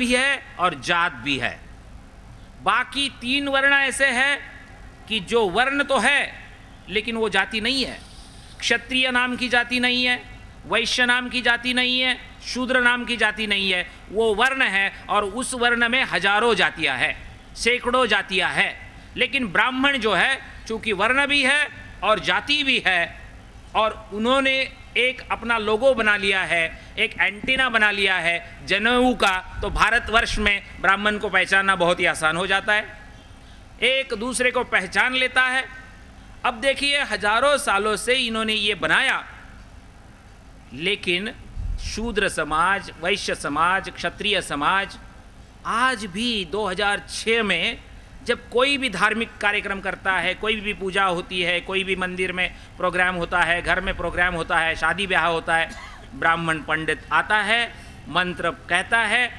भी है और जात भी है। बाकी 3 वर्ण ऐसे हैं कि जो वर्ण तो है लेकिन वो जाति नहीं है। क्षत्रिय नाम की जाति नहीं है, वैश्य नाम की जाति नहीं है, शूद्र नाम की जाति नहीं है, वो वर्ण है और उस वर्ण में हजारों जातियां हैं, सैकड़ों जातियां हैं। लेकिन ब्राह्मण जो है चूंकि वर्ण भी है और जाति भी है, और उन्होंने एक अपना लोगो बना लिया है, एक एंटीना बना लिया है जनेऊ का, तो भारतवर्ष में ब्राह्मण को पहचानना बहुत ही आसान हो जाता है, एक दूसरे को पहचान लेता है। अब देखिए हजारों सालों से इन्होंने ये बनाया, लेकिन शूद्र समाज, वैश्य समाज, क्षत्रिय समाज आज भी 2006 में जब कोई भी धार्मिक कार्यक्रम करता है, कोई भी पूजा होती है, कोई भी मंदिर में प्रोग्राम होता है, घर में प्रोग्राम होता है, शादी ब्याह होता है, ब्राह्मण पंडित आता है, मंत्र कहता है,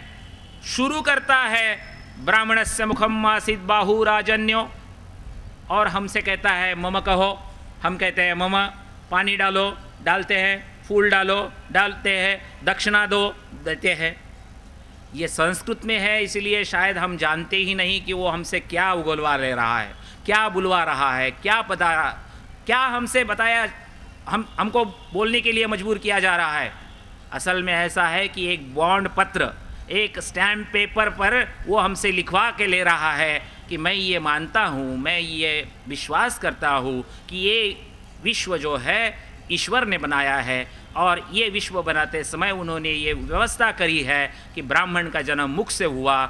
शुरू करता है ब्राह्मणस्य मुखम आसीत् बाहु राजन्यो, और हमसे कहता है मम कहो, हम कहते हैं मम, पानी डालो, डालते हैं, फूल डालो, डालते हैं, दक्षिणा दो, देते हैं। ये संस्कृत में है, इसलिए शायद हम जानते ही नहीं कि वो हमसे क्या उगलवा ले रहा है, क्या बुलवा रहा है, क्या हमसे बताया, हमको बोलने के लिए मजबूर किया जा रहा है। असल में ऐसा है कि एक बॉन्ड पत्र, एक स्टैम्प पेपर पर वो हमसे लिखवा के ले रहा है कि मैं ये मानता हूँ, मैं ये विश्वास करता हूँ कि ये विश्व जो है ईश्वर ने बनाया है, और ये विश्व बनाते समय उन्होंने ये व्यवस्था करी है कि ब्राह्मण का जन्म मुख से हुआ,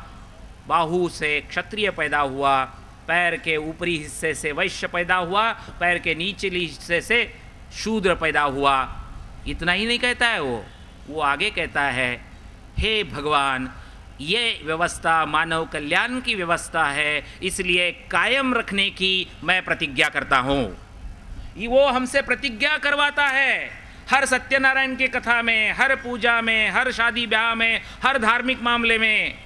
बाहु से क्षत्रिय पैदा हुआ, पैर के ऊपरी हिस्से से वैश्य पैदा हुआ, पैर के निचले हिस्से से शूद्र पैदा हुआ। इतना ही नहीं कहता है वो आगे कहता है, हे भगवान, ये व्यवस्था मानव कल्याण की व्यवस्था है, इसलिए कायम रखने की मैं प्रतिज्ञा करता हूँ। वो हमसे प्रतिज्ञा करवाता है हर सत्यनारायण की कथा में, हर पूजा में, हर शादी ब्याह में, हर धार्मिक मामले में,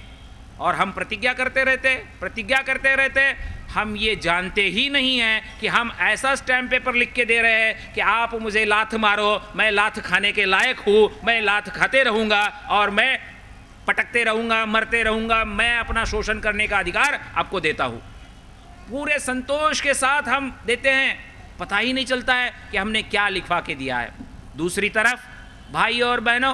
और हम प्रतिज्ञा करते रहते। हम ये जानते ही नहीं हैं कि हम ऐसा स्टैम्प पेपर लिख के दे रहे हैं कि आप मुझे लात मारो, मैं लात खाने के लायक हूँ, मैं लात खाते रहूँगा और मैं पटकते रहूँगा, मरते रहूँगा, मैं अपना शोषण करने का अधिकार आपको देता हूँ। पूरे संतोष के साथ हम देते हैं, पता ही नहीं चलता है कि हमने क्या लिखवा के दिया है। दूसरी तरफ भाई और बहनों,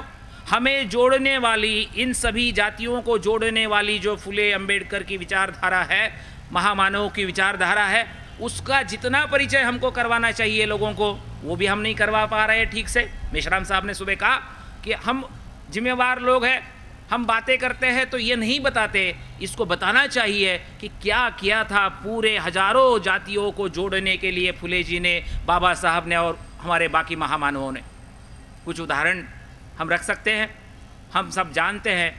हमें जोड़ने वाली, इन सभी जातियों को जोड़ने वाली जो फुले अंबेडकर की विचारधारा है, महामानव की विचारधारा है, उसका जितना परिचय हमको करवाना चाहिए लोगों को, वो भी हम नहीं करवा पा रहे ठीक से। मेश्राम साहब ने सुबह कहा कि हम जिम्मेवार लोग हैं, हम बातें करते हैं तो ये नहीं बताते, इसको बताना चाहिए कि क्या किया था पूरे हजारों जातियों को जोड़ने के लिए फुले जी ने, बाबा साहब ने और हमारे बाकी महामानवों ने। कुछ उदाहरण हम रख सकते हैं। हम सब जानते हैं,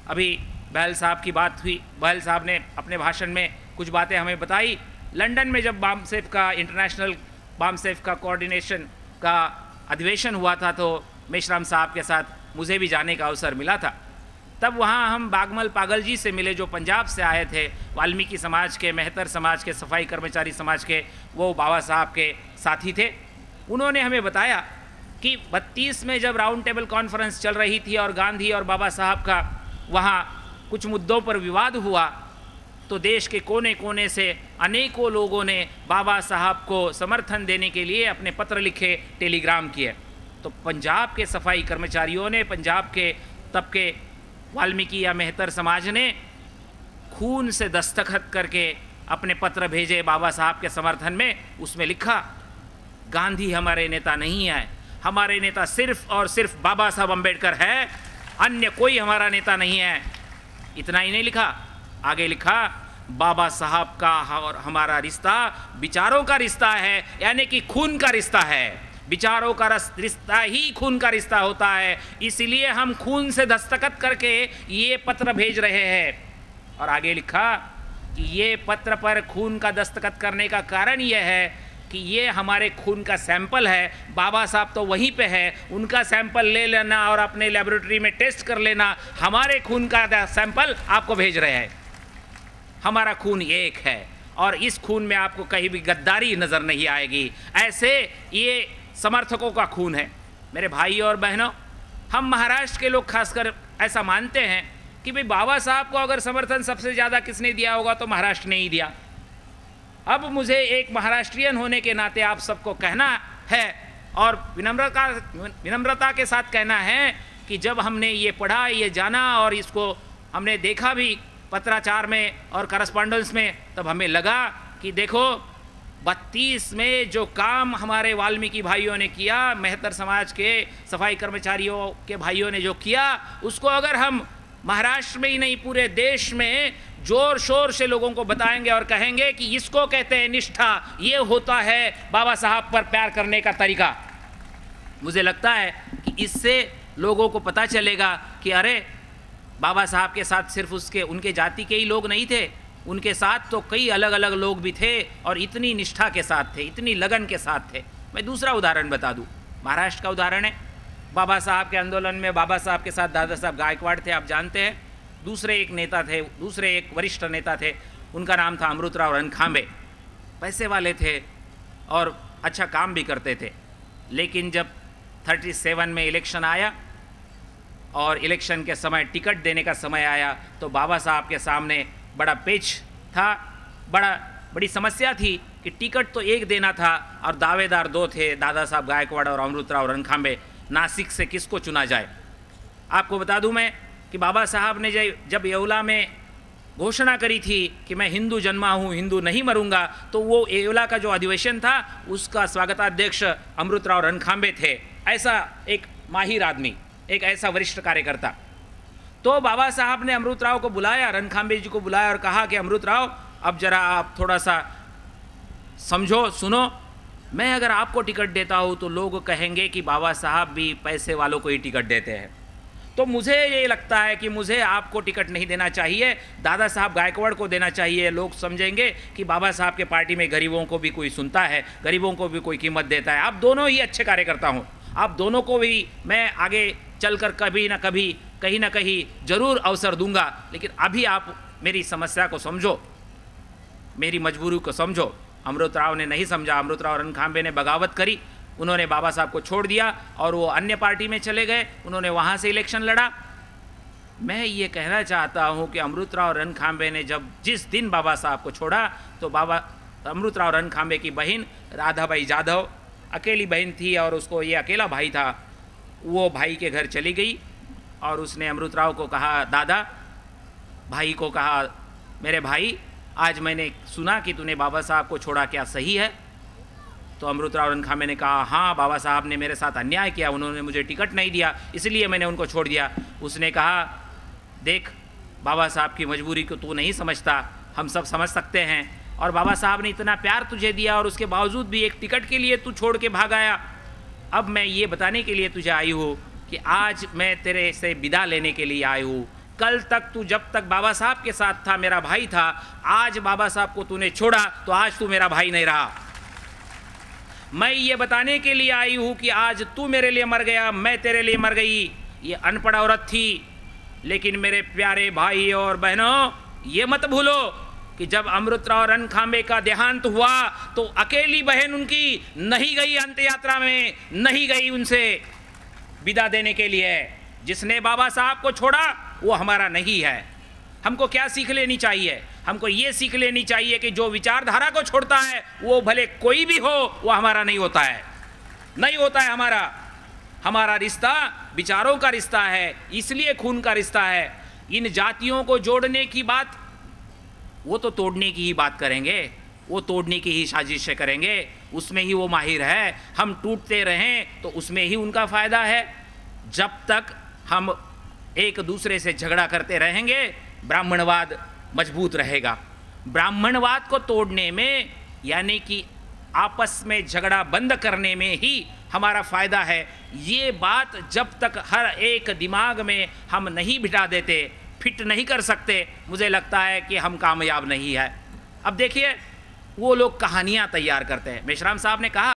अभी बहल साहब की बात हुई, बहल साहब ने अपने भाषण में कुछ बातें हमें बताई। लंदन में जब बामसेफ का, इंटरनेशनल बामसेफ का कोऑर्डिनेशन का अधिवेशन हुआ था, तो मेश्राम साहब के साथ मुझे भी जाने का अवसर मिला था। तब वहाँ हम बागमल पागल जी से मिले, जो पंजाब से आए थे, वाल्मीकि समाज के, मेहतर समाज के, सफाई कर्मचारी समाज के, वो बाबा साहब के साथी थे। उन्होंने हमें बताया कि 32 में जब राउंड टेबल कॉन्फ्रेंस चल रही थी और गांधी और बाबा साहब का वहाँ कुछ मुद्दों पर विवाद हुआ, तो देश के कोने कोने से अनेकों लोगों ने बाबा साहब को समर्थन देने के लिए अपने पत्र लिखे, टेलीग्राम किए। तो पंजाब के सफाई कर्मचारियों ने, पंजाब के तब के वाल्मीकि या मेहतर समाज ने खून से दस्तखत करके अपने पत्र भेजे बाबा साहब के समर्थन में। उसमें लिखा, गांधी हमारे नेता नहीं है, हमारे नेता सिर्फ और सिर्फ बाबा साहब अम्बेडकर है, अन्य कोई हमारा नेता नहीं है। इतना ही नहीं लिखा, आगे लिखा, बाबा साहब का और हमारा रिश्ता विचारों का रिश्ता है, यानी कि खून का रिश्ता है। विचारों का रिश्ता ही खून का रिश्ता होता है, इसलिए हम खून से दस्तखत करके ये पत्र भेज रहे हैं। और आगे लिखा कि ये पत्र पर खून का दस्तखत करने का कारण यह है कि ये हमारे खून का सैंपल है, बाबा साहब तो वहीं पे है, उनका सैंपल ले लेना और अपने लेबोरेटरी में टेस्ट कर लेना, हमारे खून का सैंपल आपको भेज रहे हैं। हमारा खून एक है और इस खून में आपको कहीं भी गद्दारी नज़र नहीं आएगी। ऐसे ये समर्थकों का खून है। मेरे भाई और बहनों, हम महाराष्ट्र के लोग खासकर ऐसा मानते हैं कि भाई बाबा साहब को अगर समर्थन सबसे ज़्यादा किसने दिया होगा तो महाराष्ट्र ने ही दिया। अब मुझे एक महाराष्ट्रियन होने के नाते आप सबको कहना है और विनम्रता के साथ कहना है कि जब हमने ये पढ़ा, ये जाना और इसको हमने देखा भी पत्राचार में और करस्पॉन्डेंस में, तब हमें लगा कि देखो 32 में जो काम हमारे वाल्मीकि भाइयों ने किया, मेहतर समाज के सफाई कर्मचारियों के भाइयों ने जो किया, उसको अगर हम महाराष्ट्र में ही नहीं पूरे देश में जोर शोर से लोगों को बताएंगे और कहेंगे कि इसको कहते हैं निष्ठा, ये होता है बाबा साहब पर प्यार करने का तरीका, मुझे लगता है कि इससे लोगों को पता चलेगा कि अरे बाबा साहब के साथ सिर्फ उनके जाति के ही लोग नहीं थे, उनके साथ तो कई अलग अलग लोग भी थे और इतनी निष्ठा के साथ थे, इतनी लगन के साथ थे। मैं दूसरा उदाहरण बता दूं, महाराष्ट्र का उदाहरण है। बाबा साहब के आंदोलन में बाबा साहब के साथ दादा साहब गायकवाड़ थे, आप जानते हैं। दूसरे एक नेता थे, दूसरे एक वरिष्ठ नेता थे, उनका नाम था अमृतराव रणखांबे। पैसे वाले थे और अच्छा काम भी करते थे, लेकिन जब 37 में इलेक्शन आया और इलेक्शन के समय टिकट देने का समय आया तो बाबा साहब के सामने बड़ा पेच था, बड़ी समस्या थी कि टिकट तो एक देना था और दावेदार दो थे, दादा साहब गायकवाड़ और अमृतराव रणखांबे। नासिक से किसको चुना जाए? आपको बता दूं मैं कि बाबा साहब ने जब येवला में घोषणा करी थी कि मैं हिंदू जन्मा हूँ, हिंदू नहीं मरूंगा, तो वो येवला का जो अधिवेशन था उसका स्वागताध्यक्ष अमृतराव रणखांबे थे। ऐसा एक माहिर आदमी, एक ऐसा वरिष्ठ कार्यकर्ता। तो बाबा साहब ने अमृतराव को बुलाया, रणखांबे जी को बुलाया और कहा कि अमृतराव, अब जरा आप थोड़ा सा समझो, सुनो, मैं अगर आपको टिकट देता हूँ तो लोग कहेंगे कि बाबा साहब भी पैसे वालों को ही टिकट देते हैं, तो मुझे ये लगता है कि मुझे आपको टिकट नहीं देना चाहिए, दादा साहब गायकवाड़ को देना चाहिए। लोग समझेंगे कि बाबा साहब के पार्टी में गरीबों को भी कोई सुनता है, गरीबों को भी कोई कीमत देता है। आप दोनों ही अच्छे कार्यकर्ता हूँ, आप दोनों को भी मैं आगे चलकर कभी ना कभी कहीं ना कहीं जरूर अवसर दूंगा, लेकिन अभी आप मेरी समस्या को समझो, मेरी मजबूरी को समझो। अमृतराव ने नहीं समझा, अमृतराव रणखांबे ने बगावत करी, उन्होंने बाबा साहब को छोड़ दिया और वो अन्य पार्टी में चले गए, उन्होंने वहाँ से इलेक्शन लड़ा। मैं ये कहना चाहता हूँ कि अमृतराव रणखांबे ने जिस दिन बाबा साहब को छोड़ा तो अमृतराव रणखांबे की बहन राधाबाई जाधव अकेली बहन थी और उसको ये अकेला भाई था, वो भाई के घर चली गई और उसने अमृतराव को कहा, दादा भाई को कहा, मेरे भाई आज मैंने सुना कि तूने बाबा साहब को छोड़ा, क्या सही है? तो अमृतराव रणखांबे ने कहा, हाँ बाबा साहब ने मेरे साथ अन्याय किया, उन्होंने मुझे टिकट नहीं दिया, इसलिए मैंने उनको छोड़ दिया। उसने कहा, देख बाबा साहब की मजबूरी को तू नहीं समझता, हम सब समझ सकते हैं, और बाबा साहब ने इतना प्यार तुझे दिया और उसके बावजूद भी एक टिकट के लिए तू छोड़ के भाग आया। अब मैं ये बताने के लिए तुझे आई हूँ कि आज मैं तेरे से विदा लेने के लिए आई हूँ। कल तक तू जब तक बाबा साहब के साथ था मेरा भाई था, आज बाबा साहब को तूने छोड़ा तो आज तू मेरा भाई नहीं रहा। मैं ये बताने के लिए आई हूँ कि आज तू मेरे लिए मर गया, मैं तेरे लिए मर गई। ये अनपढ़ औरत थी, लेकिन मेरे प्यारे भाई और बहनों, ये मत भूलो कि जब अमृतराव रणखांबे का देहांत हुआ तो अकेली बहन उनकी नहीं गई अंत यात्रा में, नहीं गई उनसे विदा देने के लिए। जिसने बाबा साहब को छोड़ा वो हमारा नहीं है। हमको क्या सीख लेनी चाहिए? हमको ये सीख लेनी चाहिए कि जो विचारधारा को छोड़ता है वो भले कोई भी हो, वो हमारा नहीं होता है, नहीं होता है हमारा। हमारा रिश्ता विचारों का रिश्ता है, इसलिए खून का रिश्ता है। इन जातियों को जोड़ने की बात, वो तो तोड़ने की ही बात करेंगे, वो तोड़ने की ही साजिशें करेंगे, उसमें ही वो माहिर है। हम टूटते रहें तो उसमें ही उनका फ़ायदा है। जब तक हम एक दूसरे से झगड़ा करते रहेंगे, ब्राह्मणवाद मजबूत रहेगा। ब्राह्मणवाद को तोड़ने में, यानी कि आपस में झगड़ा बंद करने में ही हमारा फ़ायदा है। ये बात जब तक हर एक दिमाग में हम नहीं बिठा देते, फिट नहीं कर सकते, मुझे लगता है कि हम कामयाब नहीं है। अब देखिए, वो लोग कहानियाँ तैयार करते हैं। मेश्राम साहब ने कहा